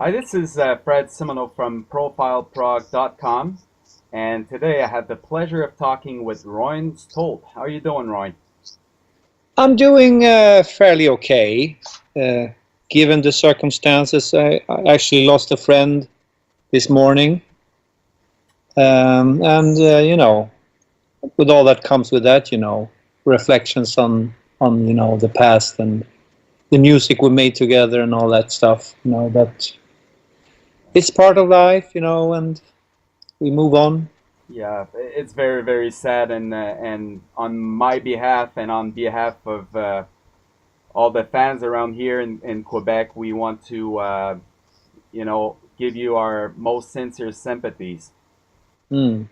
Hi, this is Fred Simoneau from ProfilProg.com, and today I have the pleasure of talking with Roine Stolt. How are you doing, Roine? I'm doing fairly okay, uh, given the circumstances. I actually lost a friend this morning, and with all that comes with that, reflections on the past and the music we made together and all that stuff. That it's part of life, and we move on. Yeah, it's very, very sad, and on my behalf and on behalf of all the fans around here in Quebec, we want to, give you our most sincere sympathies. Mm,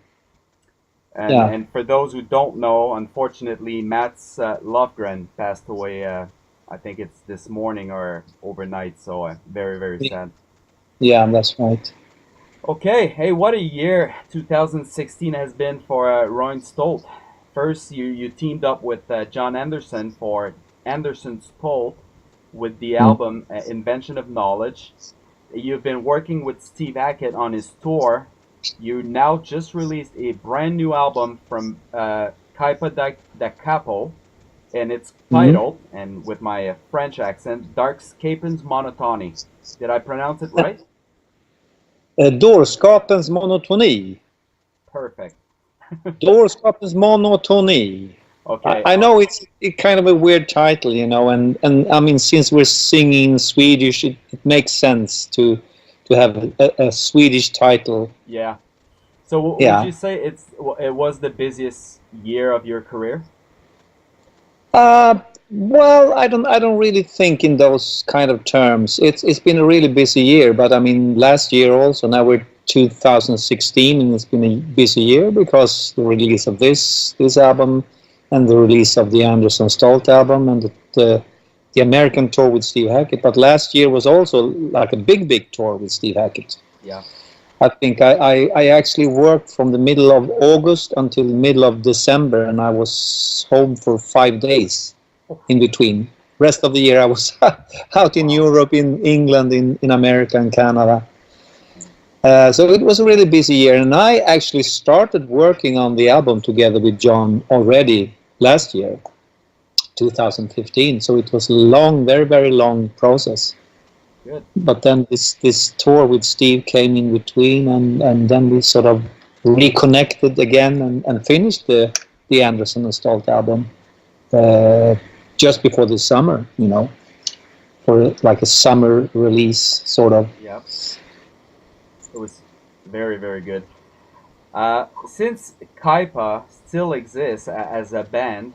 And yeah, and for those who don't know, unfortunately, Mats Lofgren passed away. I think it's this morning or overnight. So very very sad. yeah, that's right. Okay, hey, what a year 2016 has been for Roine Stolt. First, you teamed up with John Anderson for Anderson Stolt with the Mm. album Invention of Knowledge. You've been working with Steve Hackett on his tour. You now just released a brand new album from Kaipa da Capo, and it's Mm. titled, and with my French accent, Darkskapens Monotony. Did I pronounce it right? Dårskapens monotoni. Perfect. Dårskapens monotoni. Okay. I know it's kind of a weird title, and I mean, since we're singing in Swedish, it makes sense to have a Swedish title. Yeah. So would Yeah. you say it was the busiest year of your career? Uh, well, I don't really think in those kind of terms. It's been a really busy year, but I mean, last year also. Now we're 2016, and it's been a busy year because the release of this album, and the release of the Anderson Stolt album, and the American tour with Steve Hackett. But last year was also like a big tour with Steve Hackett. Yeah. I think I actually worked from the middle of August until the middle of December, and I was home for 5 days in between. Rest of the year I was out in Wow. Europe, in England, in America and Canada. So it was a really busy year, and I actually started working on the album together with John already last year, 2015. So it was a long, very, very long process. Good. But then this tour with Steve came in between, and then we sort of reconnected again and finished the Anderson and Stolt album uh, just before the summer, for like a summer release, sort of. Yeah. It was very very good. Since Kaipa still exists as a band,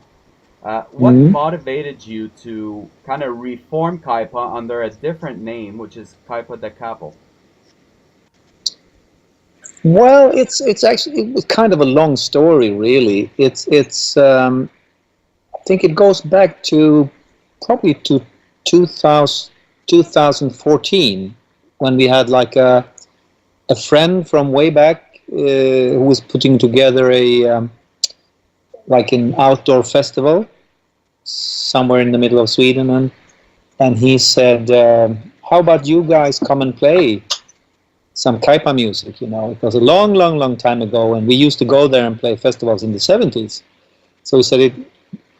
what Mhm. motivated you to kind of reform Kaipa under a different name, which is Kaipa da Capo? Well, it's actually it was kind of a long story, really. It's I think it goes back to probably to 2000, 2014, when we had like a friend from way back who was putting together a like an outdoor festival somewhere in the middle of Sweden, and he said, "How about you guys come and play some Kaipa music?" It was a long time ago, and we used to go there and play festivals in the 70s. So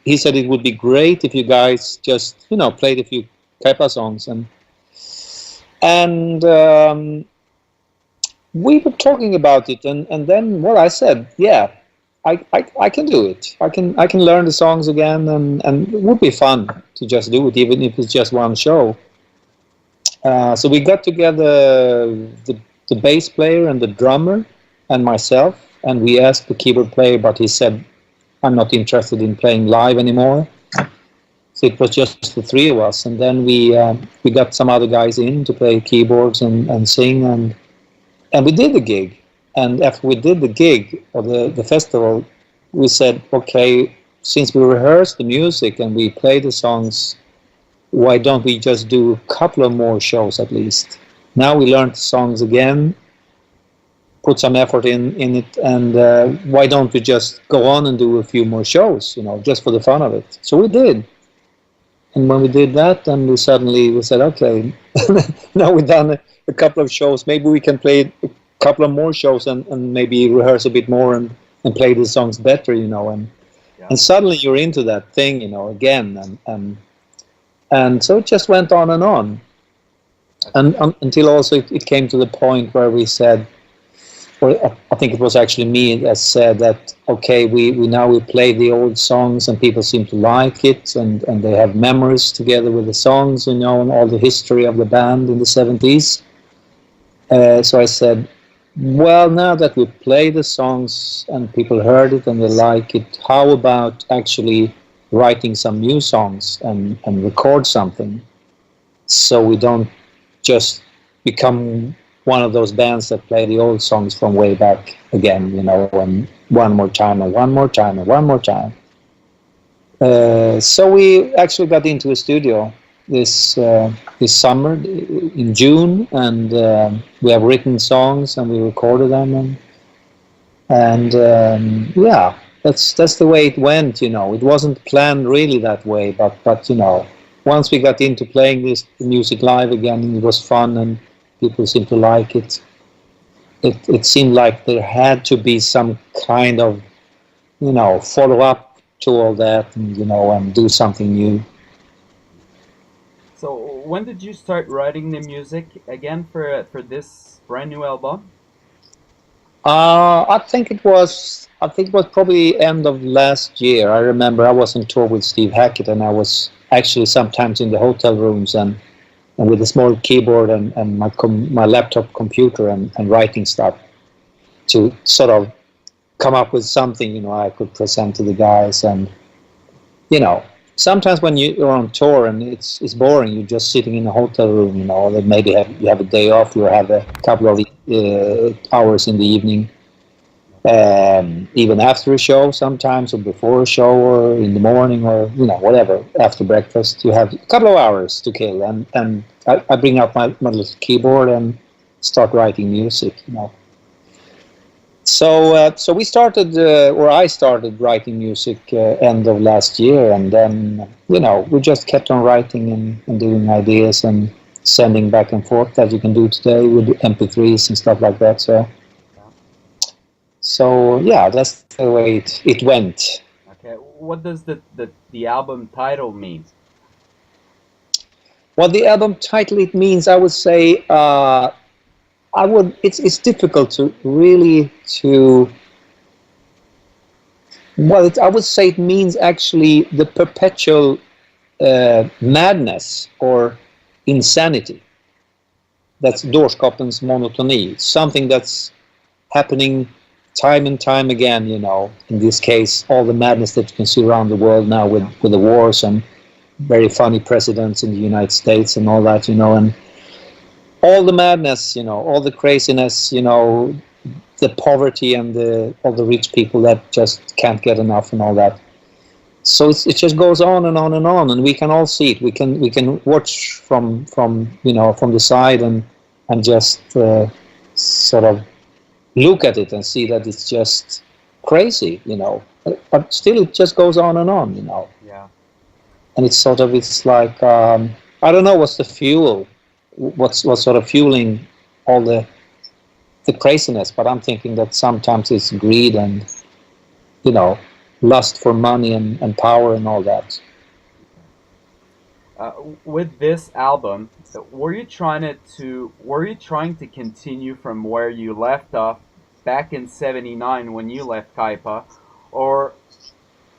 he said it would be great if you guys just played a few Kaipa songs, and we were talking about it, and then well, I said, yeah, I can do it. I can learn the songs again, and it would be fun to just do it, even if it's just one show. So we got together the bass player and the drummer and myself, and we asked the keyboard player, but he said, "I'm not interested in playing live anymore." So it was just the three of us, and then we got some other guys in to play keyboards and sing, and we did the gig. And after we did the gig or the festival, we said, okay, since we rehearsed the music and we played the songs, why don't we just do a couple of more shows at least? Now we learned the songs again, put some effort in it, and why don't we just go on and do a few more shows, just for the fun of it? So we did. And when we did that, then we said, okay, now we've done a couple of shows. Maybe we can play a couple of more shows and maybe rehearse a bit more and play the songs better, Yeah. and suddenly you're into that thing, again, and so it just went on and on, Okay. and until also it came to the point where we said, or I think it was actually me that said that, okay, we play the old songs and people seem to like it, and they have memories together with the songs, and all the history of the band in the 70s. So I said, well, now that we play the songs and people heard it and they like it, how about actually writing some new songs and record something, so we don't just become one of those bands that play the old songs from way back again, and one more time and one more time and one more time. So we actually got into a studio this summer in June, and we have written songs and we recorded them, and yeah, that's the way it went. It wasn't planned really that way, but once we got into playing this music live again, it was fun and people seemed to like it. It seemed like there had to be some kind of follow up to all that, and do something new. So when did you start writing the music again for this brand new album? I think it was probably end of last year. I remember I was on tour with Steve Hackett, and I was actually sometimes in the hotel rooms and with a small keyboard and my laptop computer and writing stuff to sort of come up with something I could present to the guys. And you know sometimes when you're on tour and it's boring, you're just sitting in a hotel room, that maybe you have a day off, you have a couple of hours in the evening, even after a show sometimes, or before a show, or in the morning, or whatever, after breakfast, you have a couple of hours to kill, and I bring out my little keyboard and start writing music. So we started, or I started writing music end of last year, and then we just kept on writing and doing ideas and sending back and forth, as you can do today with MP3s and stuff like that. Yeah. So yeah, that's the way it went. Okay. What does the album title mean? Well, the album title, it means, I would say, it's difficult to really to well, I would say it means actually the perpetual madness or insanity. That's Okay. dårskapens monotony, something that's happening time and time again. In this case, all the madness that you can see around the world now with the wars and very funny presidents in the United States and all that, and all the madness, all the craziness, the poverty and all the rich people that just can't get enough and all that. So it just goes on and on and on, and we can all see it. We can watch from the side and just sort of look at it and see that it's just crazy. But still, it just goes on and on. Yeah. And it's like, I don't know what's the fuel, what's sort of fueling all the craziness, but I'm thinking that sometimes it's greed and lust for money and power and all that. With this album, were you trying to continue from where you left off back in '79 when you left Kaipa, or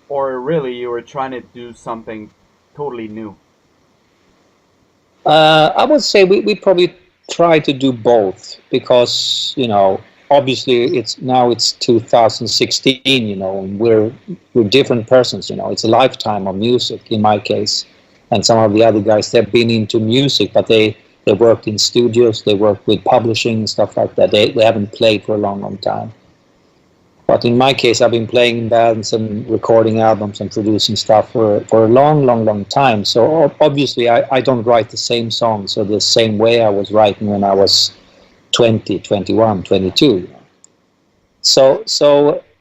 really you were trying to do something totally new? I would say we probably try to do both, because obviously it's 2016, and we're different persons. It's a lifetime of music in my case, and some of the other guys, they've been into music, but they worked in studios, they worked with publishing and stuff like that. They haven't played for a long time. But in my case, I've been playing in bands and recording albums and producing stuff for a long time. So obviously, I don't write the same songs or the same way I was writing when I was 20, 21, 22. So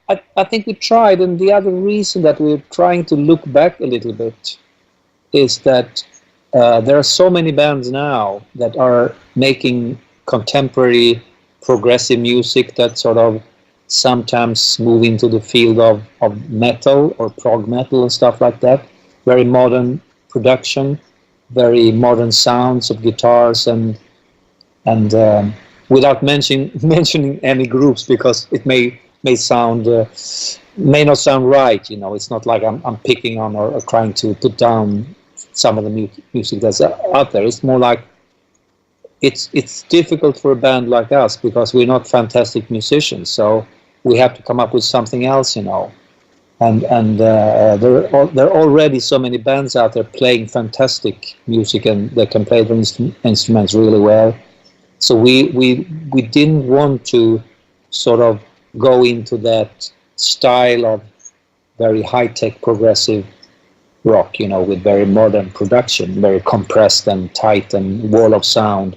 I think we tried, and the other reason that we're trying to look back a little bit is that there are so many bands now that are making contemporary progressive music that sort of sometimes move into the field of metal or prog metal and stuff like that. Very modern production, very modern sounds of guitars and without mentioning any groups because it may sound may not sound right. It's not like I'm picking on or trying to put down some of the music that's out there. It's more like it's difficult for a band like us because we're not fantastic musicians, so we have to come up with something else. And there are already so many bands out there playing fantastic music and they can play their instruments really well. So we didn't want to sort of go into that style of very high-tech progressive rock, with very modern production, very compressed and tight and wall of sound.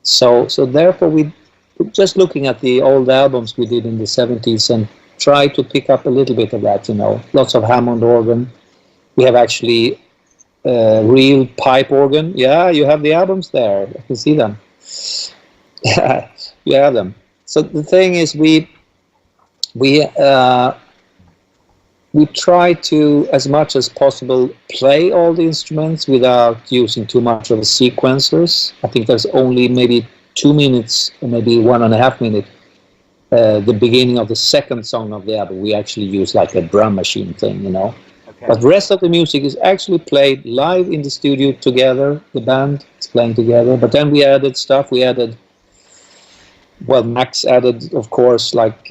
So therefore we just looking at the old albums we did in the 70s and try to pick up a little bit of that, lots of Hammond organ. We have actually real pipe organ. Yeah, you have the albums there. I can see them. You have them. So the thing is, we try to, as much as possible, play all the instruments without using too much of the sequencers. I think there's only maybe 2 minutes, or maybe 1.5 minutes. The beginning of the second song of the album, we actually use like a drum machine thing, Okay. But the rest of the music is actually played live in the studio together. The band is playing together. But then we added stuff. Max added, of course, like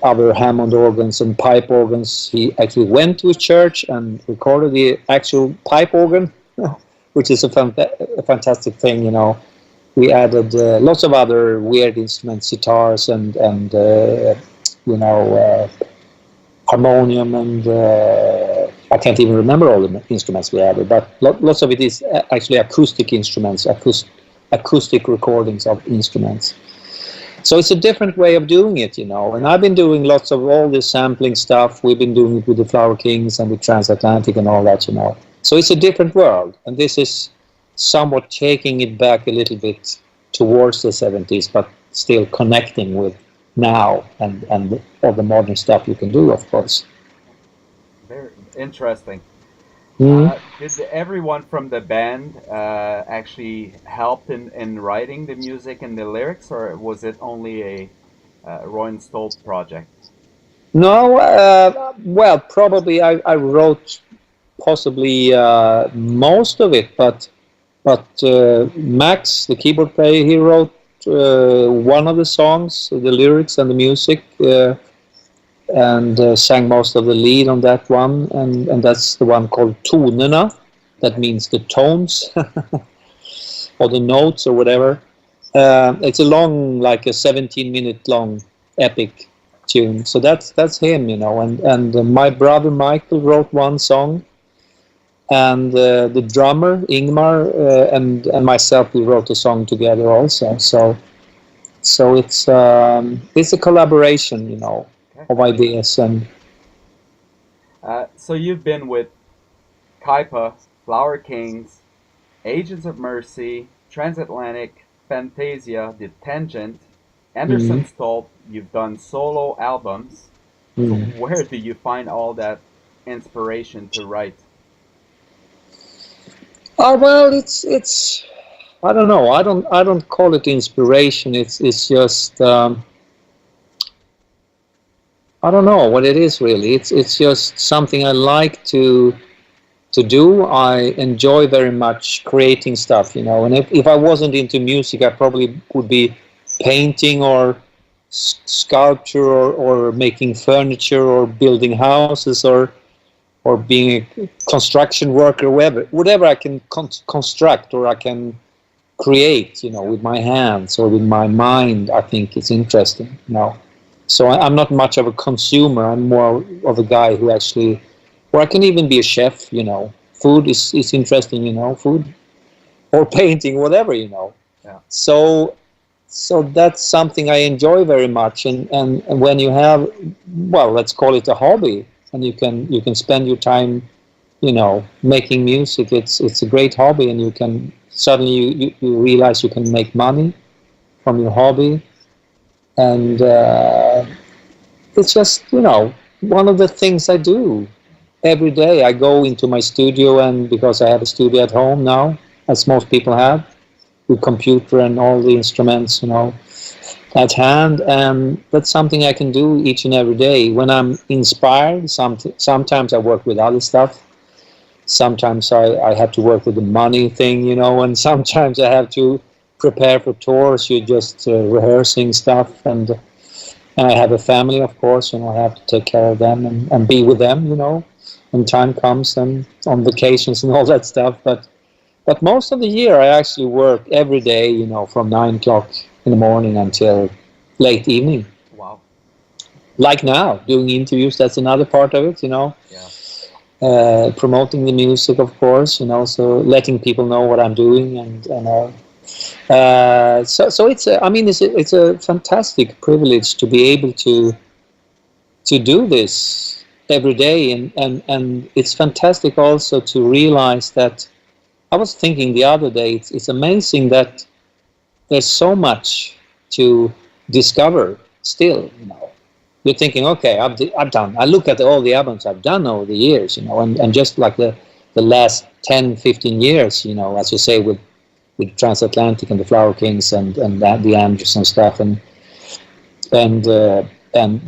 other Hammond organs and pipe organs. He actually went to a church and recorded the actual pipe organ, which is a fantastic thing, We added lots of other weird instruments, guitars and harmonium and I can't even remember all the instruments we added, but lots of it is actually acoustic instruments, acoustic recordings of instruments. So it's a different way of doing it, and I've been doing lots of all this sampling stuff. We've been doing it with the Flower Kings and with Transatlantic and all that, So it's a different world, and this is somewhat taking it back a little bit towards the 70s, but still connecting with now and all the modern stuff you can do, of course. Very interesting. Mm-hmm. Did everyone from the band actually help in writing the music and the lyrics, or was it only a Roine Stolt project? No, probably I wrote possibly most of it, but Max, the keyboard player, he wrote one of the songs, the lyrics and the music, and sang most of the lead on that one, and that's the one called Tonerna. That means the tones or the notes or whatever. It's a long, like a 17-minute long epic tune. So that's him, and my brother Michael wrote one song. And the drummer Ingmar and myself, we wrote a song together also. So it's a collaboration, of ideas and. So you've been with Kaipa, Flower Kings, Agents of Mercy, Transatlantic, Fantasia, The Tangent, Anderson Stolt. You've done solo albums. So where do you find all that inspiration to write? Well, it's I don't know. I don't call it inspiration. It's just I don't know what it is really. It's just something I like to do. I enjoy very much creating stuff, And if I wasn't into music, I probably would be painting or sculpture or making furniture or building houses or being a construction worker, whatever I can construct or I can create, with my hands or with my mind. I think it's interesting, So I'm not much of a consumer. I'm more of a guy who actually, or I can even be a chef, Food is interesting, food or painting, whatever, Yeah. So that's something I enjoy very much. And when you have, let's call it a hobby, and you can spend your time making music. It's a great hobby, and you can suddenly you realize you can make money from your hobby, and it's just one of the things I do every day. I go into my studio, and because I have a studio at home now, as most people have, with computer and all the instruments, at hand, and that's something I can do each and every day when I'm inspired. Sometimes I work with other stuff. Sometimes I have to work with the money thing, and sometimes I have to prepare for tours. You're just rehearsing stuff, and I have a family, of course, I have to take care of them and be with them, when time comes, and on vacations and all that stuff. But most of the year, I actually work every day, from 9 o'clock in the morning until late evening. Wow. Like now, doing interviews, that's another part of it, Yeah. Promoting the music, of course, so letting people know what I'm doing and all. So it's a fantastic privilege to be able to do this every day, and it's fantastic also to realize that I was thinking the other day, it's amazing that there's so much to discover still. You're thinking, okay, I've done. I look at all the albums I've done over the years, and just like the last 10, 15 years, as you say, with Transatlantic and the Flower Kings and the Anderson stuff and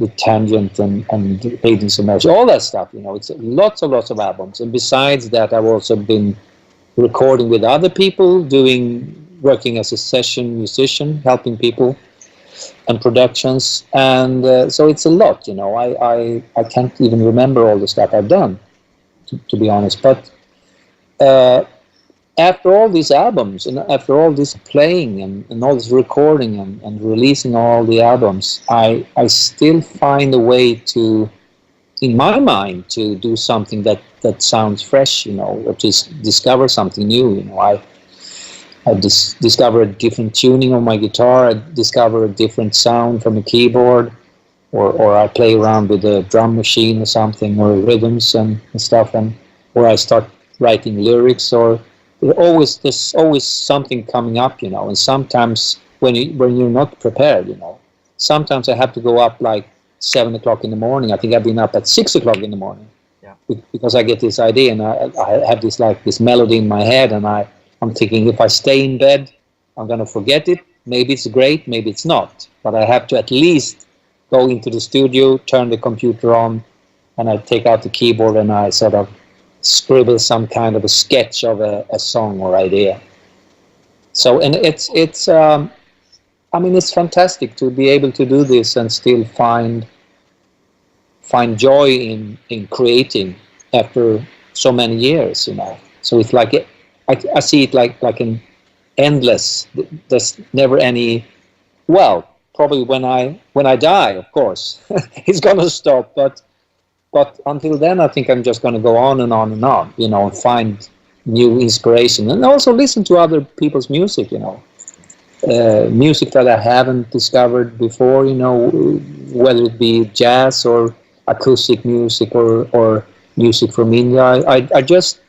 with Tangent and Agents of Mercy, all that stuff. It's lots and lots of albums. And besides that, I've also been recording with other people, working as a session musician, helping people and productions, and so it's a lot. I can't even remember all the stuff I've done, to be honest. But uh, after all these albums and after all this playing and all this recording and releasing all the albums, I still find a way to, in my mind, to do something that sounds fresh, or to discover something new. I discover a different tuning on my guitar. I discover a different sound from a keyboard, or I play around with a drum machine or something, or rhythms and stuff, or I start writing lyrics, or there's always something coming up, and sometimes when you're not prepared, sometimes I have to go up like 7 o'clock in the morning. I think I've been up at 6 o'clock in the morning. Yeah. Because I get this idea, and I have this melody in my head, and I'm thinking, if I stay in bed, I'm going to forget it. Maybe it's great, maybe it's not. But I have to at least go into the studio, turn the computer on, and I take out the keyboard and I sort of scribble some kind of a sketch of a song or idea. So, and it's fantastic to be able to do this and still find joy in creating after so many years, So it's like I see it like an endless. There's never any. Well, probably when I die, of course, it's gonna stop. But until then, I think I'm just gonna go on and on and on, and find new inspiration, and also listen to other people's music, music that I haven't discovered before, whether it be jazz or acoustic music or music from India. I just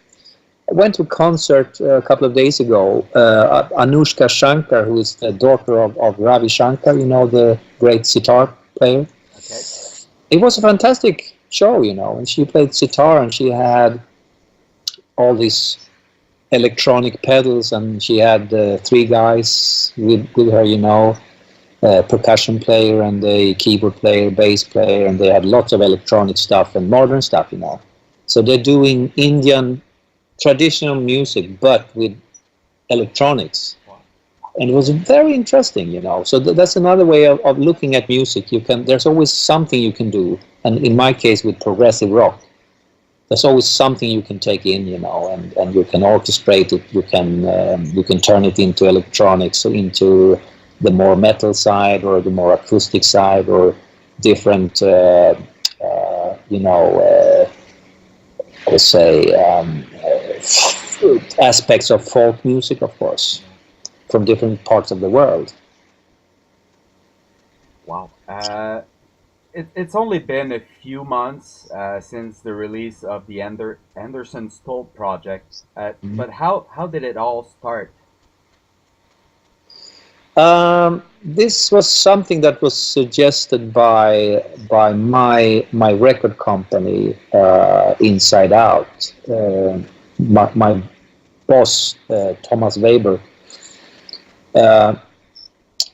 went to a concert a couple of days ago. Anushka Shankar, who is the daughter of Ravi Shankar, the great sitar player. Okay. It was a fantastic show, and she played sitar, and she had all these electronic pedals, and she had 3 guys with her, percussion player and a keyboard player, bass player, and they had lots of electronic stuff and modern stuff, So they're doing Indian traditional music, but with electronics. Wow. And it was very interesting, So that's another way of looking at music. There's always something you can do, and in my case, with progressive rock, there's always something you can take in, and you can orchestrate it. You can turn it into electronics, or into the more metal side, or the more acoustic side, or different, I would say, aspects of folk music, of course, from different parts of the world. Wow. it's only been a few months since the release of the Anderson Stolt project. But how did it all start? This was something that was suggested by my record company, Inside Out. My boss, Thomas Weber, uh,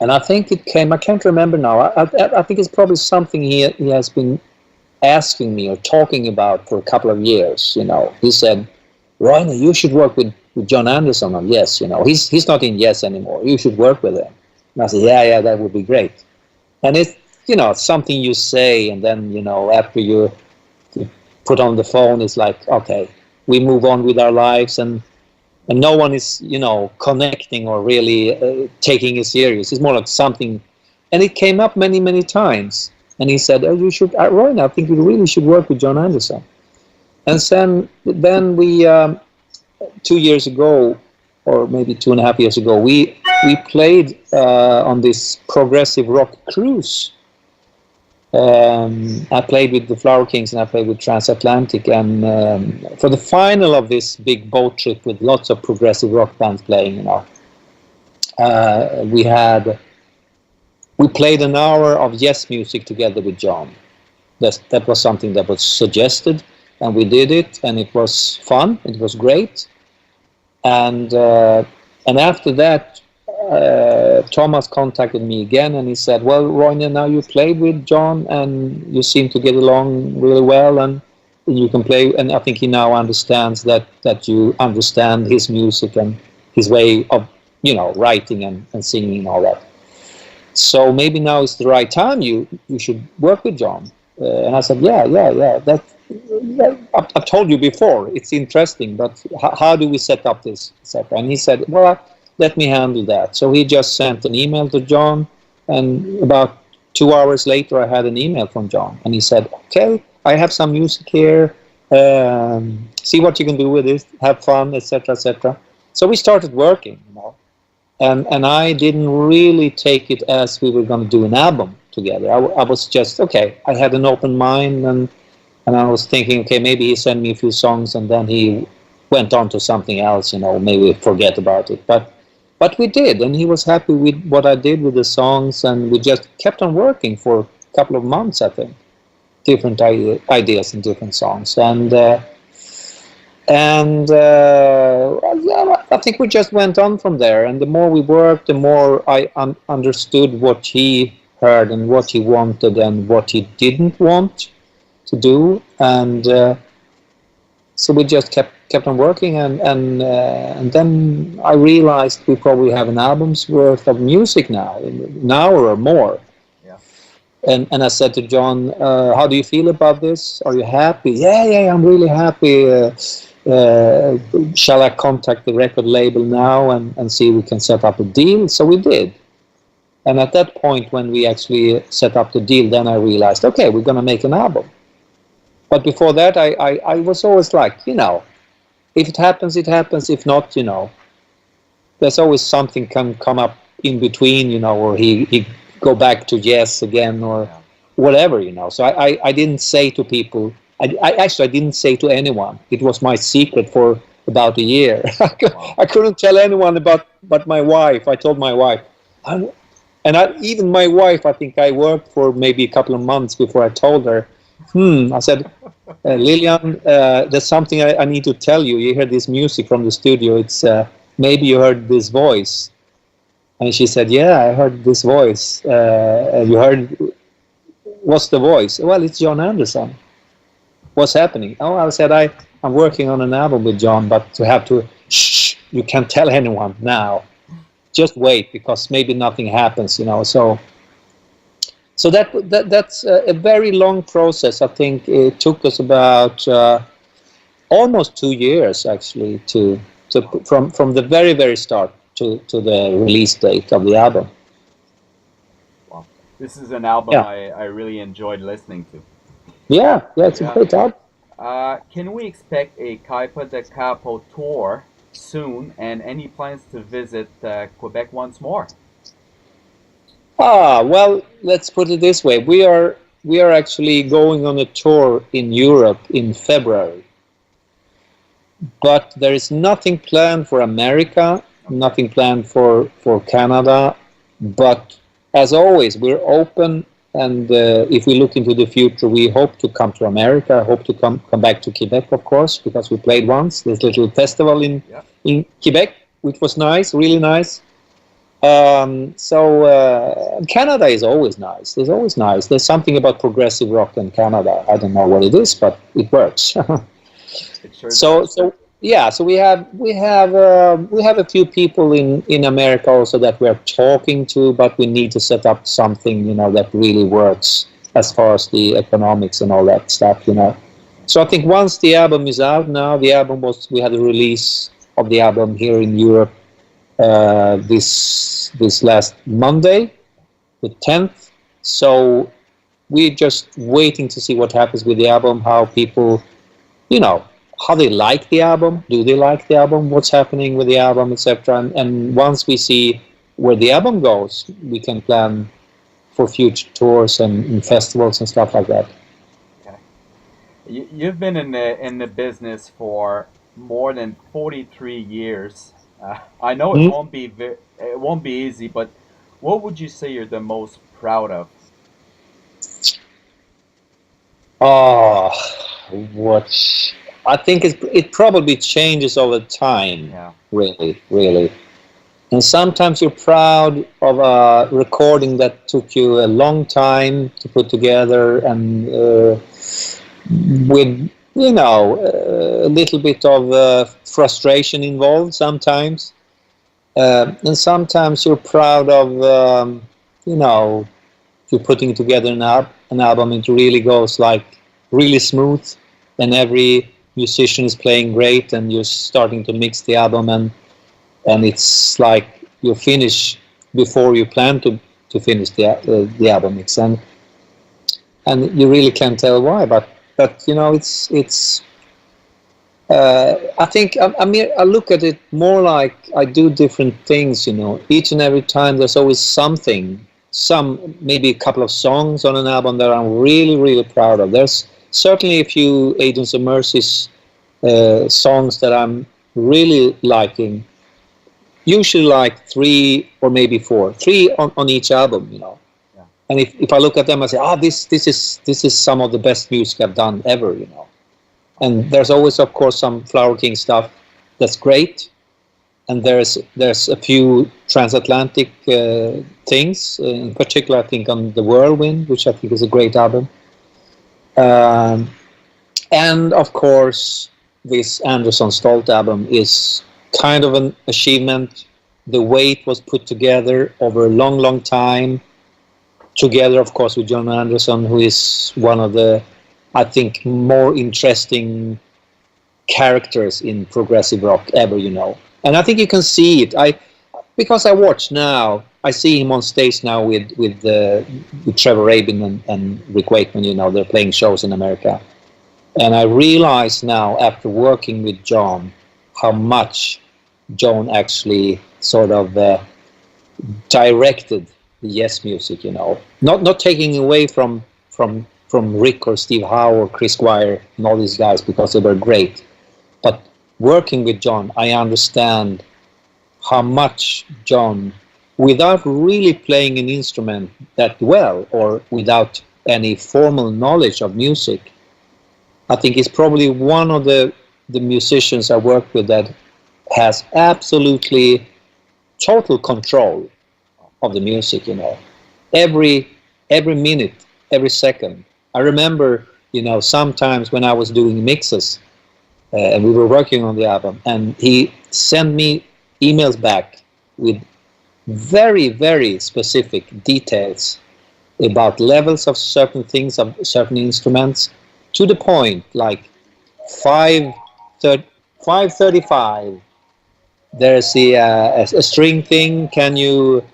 and I think it came. I can't remember now. I think it's probably something he has been asking me or talking about for a couple of years. He said, "Roine, you should work with John Anderson on Yes. He's not in Yes anymore. You should work with him." And I said, "Yeah, that would be great." And it's something you say, and then after you put on the phone, it's like, okay, we move on with our lives, and no one is connecting or really taking it serious. It's more like something, and it came up many times. And he said, "Oh, you should, Roine, I think you really should work with John Anderson." And then we 2 years ago, or maybe 2.5 years ago, we played on this progressive rock cruise. I played with the Flower Kings and I played with Transatlantic, and for the final of this big boat trip with lots of progressive rock bands playing, we played an hour of Yes music together with John. That was something that was suggested, and we did it, and it was fun. It was great, and after that, Thomas contacted me again, and he said, "Well, Roine, now you played with John, and you seem to get along really well, and you can play." And I think he now understands that you understand his music and his way of, writing and singing and all that. So maybe now is the right time. You should work with John. And I said, yeah. I've told you before. It's interesting, but how do we set up this, etc.? And he said, "Well, let me handle that." So he just sent an email to John, and about 2 hours later, I had an email from John, and he said, "Okay, I have some music here. See what you can do with it. Have fun, etc., etc." So we started working, and I didn't really take it as we were going to do an album together. I was just okay. I had an open mind, and I was thinking, okay, maybe he sent me a few songs, and then he went on to something else. Maybe forget about it, but we did, and he was happy with what I did with the songs, and we just kept on working for a couple of months, I think, different ideas and different songs, yeah, I think we just went on from there. And the more we worked, the more I understood what he heard and what he wanted and what he didn't want to do, and so we just kept on working, and then I realized we probably have an album's worth of music now, an hour or more. Yeah. And I said to John, "How do you feel about this? Are you happy?" Yeah, I'm really happy. Shall I contact the record label now and see if we can set up a deal? So we did. And at that point, when we actually set up the deal, then I realized, okay, we're going to make an album. But before that, I was always like, if it happens, it happens. If not, there's always something can come up in between, or he go back to Yes again or whatever, So I didn't say to people, I didn't say to anyone. It was my secret for about a year. I couldn't tell anyone but my wife. I told my wife. Even my wife, I think I worked for maybe a couple of months before I told her. I said, "Lilian, there's something I need to tell you. You hear this music from the studio. It's maybe you heard this voice." And she said, "Yeah, I heard this voice." You heard, what's the voice? "Well, it's John Anderson." "What's happening?" "Oh," I said, I'm working on an album with John, but shh, you can't tell anyone now. Just wait, because maybe nothing happens, So that's a very long process. I think it took us about almost 2 years, actually, from the very start to the release date of the album. Wow. This is an album I really enjoyed listening to. Yeah, it's a great album. Can we expect a Kaipa de Capo tour soon, and any plans to visit Quebec once more? Well, let's put it this way. We are we are actually going on a tour in Europe in February, but there is nothing planned for America, Okay. nothing planned for Canada. But as always, we're open, and if we look into the future, we hope to come to America. Hope to come back to Quebec, of course, because we played once this little festival Yeah. in Quebec, which was nice, really nice. Canada is always nice. It's always nice. There's something about progressive rock in Canada. I don't know what it is, but it works. It sure So, does. so yeah, so we have a few people in America also that we're talking to, but we need to set up something, that really works as far as the economics and all that stuff. So I think once the album is out now, we had a release of the album here in Europe this last Monday, the 10th. So we're just waiting to see what happens with the album, how people you know how they like the album, do they like the album, what's happening with the album, etc. And once we see where the album goes, we can plan for future tours and festivals and stuff like that. Okay. You've been in the business for more than 43 years. I know it Mm. won't be it won't be easy, but what would you say you're the most proud of? Oh, what I think it probably changes over time, Yeah. really, really. And sometimes you're proud of a recording that took you a long time to put together, and with a little bit of frustration involved sometimes. And sometimes you're proud of you know you're putting together an album. It really goes like really smooth, and every musician is playing great, and you're starting to mix the album, and it's like you finish before you plan to finish the album mix, and you really can't tell why, but it's I think I mean I look at it more like I do different things. Each and every time there's always something, maybe a couple of songs on an album that I'm really really proud of. There's certainly a few Agents of Mercy's songs that I'm really liking. Usually like three or maybe four, three on each album. Yeah. And if I look at them, I say, this is some of the best music I've done ever. And there's always, of course, some Flower King stuff that's great, and there's a few Transatlantic things, in particular, I think on the Whirlwind, which I think is a great album, and of course, this Anderson Stolt album is kind of an achievement. The way it was put together over a long, long time, together, of course, with John Anderson, who is one of the, I think, more interesting characters in progressive rock ever. And I think you can see it. Because I watch now, I see him on stage now with Trevor Rabin and Rick Wakeman. They're playing shows in America, and I realize now, after working with John, how much John actually sort of directed the Yes music. Not taking away from Rick or Steve Howe or Chris Squire and all these guys, because they were great. But working with John, I understand how much John, without really playing an instrument that well or without any formal knowledge of music, I think he's probably one of the musicians I work with that has absolutely total control of the music. Every minute, every second. I remember, sometimes when I was doing mixes and we were working on the album, and he sent me emails back with very, very specific details about levels of certain things, of certain instruments, to the point, like 535. There's a string thing. Can you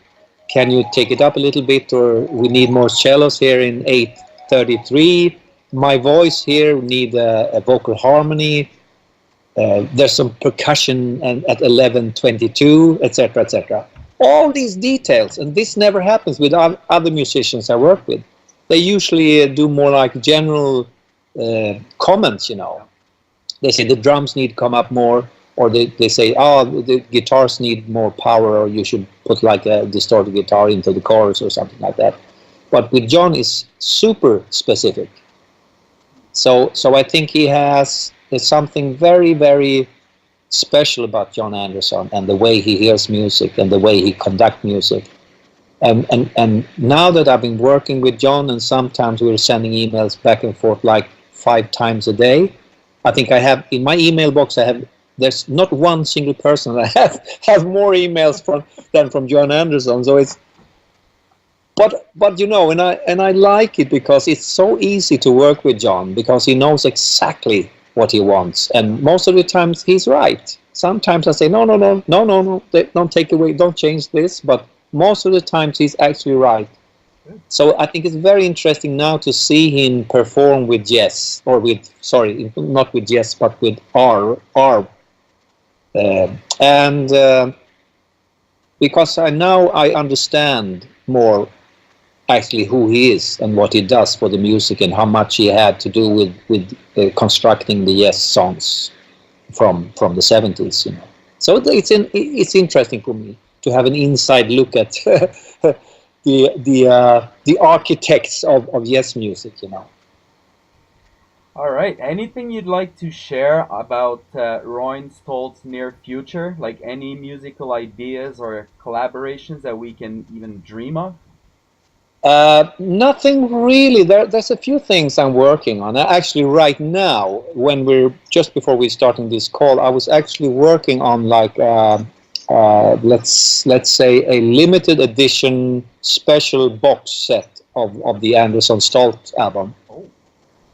take it up a little bit, or we need more cellos here in 833. My voice here need a vocal harmony. There's some percussion at 1122, etc., etc. All these details, and this never happens with other musicians I work with. they usually do more like general comments, you know. They say the drums need to come up more, or they say, oh, the guitars need more power, or you should put like a distorted guitar into the chorus or something like that. But with John, is super specific. So I think there's something very, very special about John Anderson and the way he hears music and the way he conducts music. And now that I've been working with John, and sometimes we're sending emails back and forth like 5 times a day, I think I have in my email box, there's not one single person that have more emails than from John Anderson. So it's but you know, and I like it because it's so easy to work with John, because he knows exactly what he wants, and most of the times he's right. Sometimes I say no, don't take away, don't change this, but most of the times he's actually right. So I think it's very interesting now to see him perform with Jess, or with, sorry, not with Jess, but with R, and because now I understand more actually who he is and what he does for the music, and how much he had to do with constructing the Yes songs from the 70s, you know. So it's interesting for me to have an inside look at the architects of Yes music, you know. All right. Anything you'd like to share about Roine Stolt's near future? Like any musical ideas or collaborations that we can even dream of? Nothing really. There's a few things I'm working on. Actually, right now, when we're just before we starting this call, I was actually working on like let's say a limited edition special box set of the Anderson Stolt album. Oh,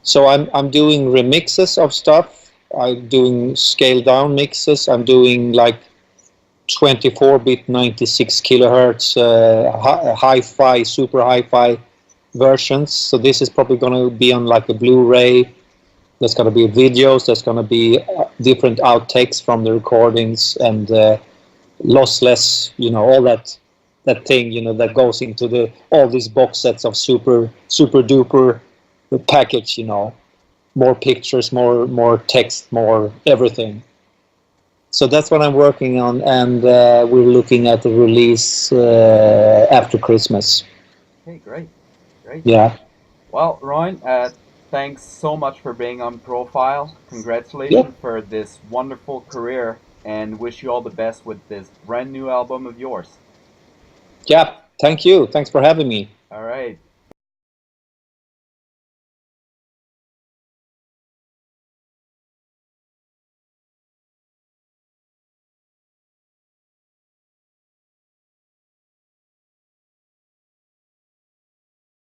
So I'm doing remixes of stuff. I'm doing scaled down mixes. I'm doing like 24-bit 96 kilohertz hi-fi, super hi-fi versions. So this is probably going to be on like a Blu-ray. There's going to be videos. There's going to be different outtakes from the recordings, and lossless, you know, all that thing, you know, that goes into all these box sets of super duper package, you know, more pictures, more text, more everything. So that's what I'm working on, and we're looking at the release after Christmas. okay, great, great. Yeah. Well, Roine, thanks so much for being on Profile. Yeah. Congratulations for this wonderful career, and wish you all the best with this brand new album of yours. Yeah. Thank you. Thanks for having me. All right.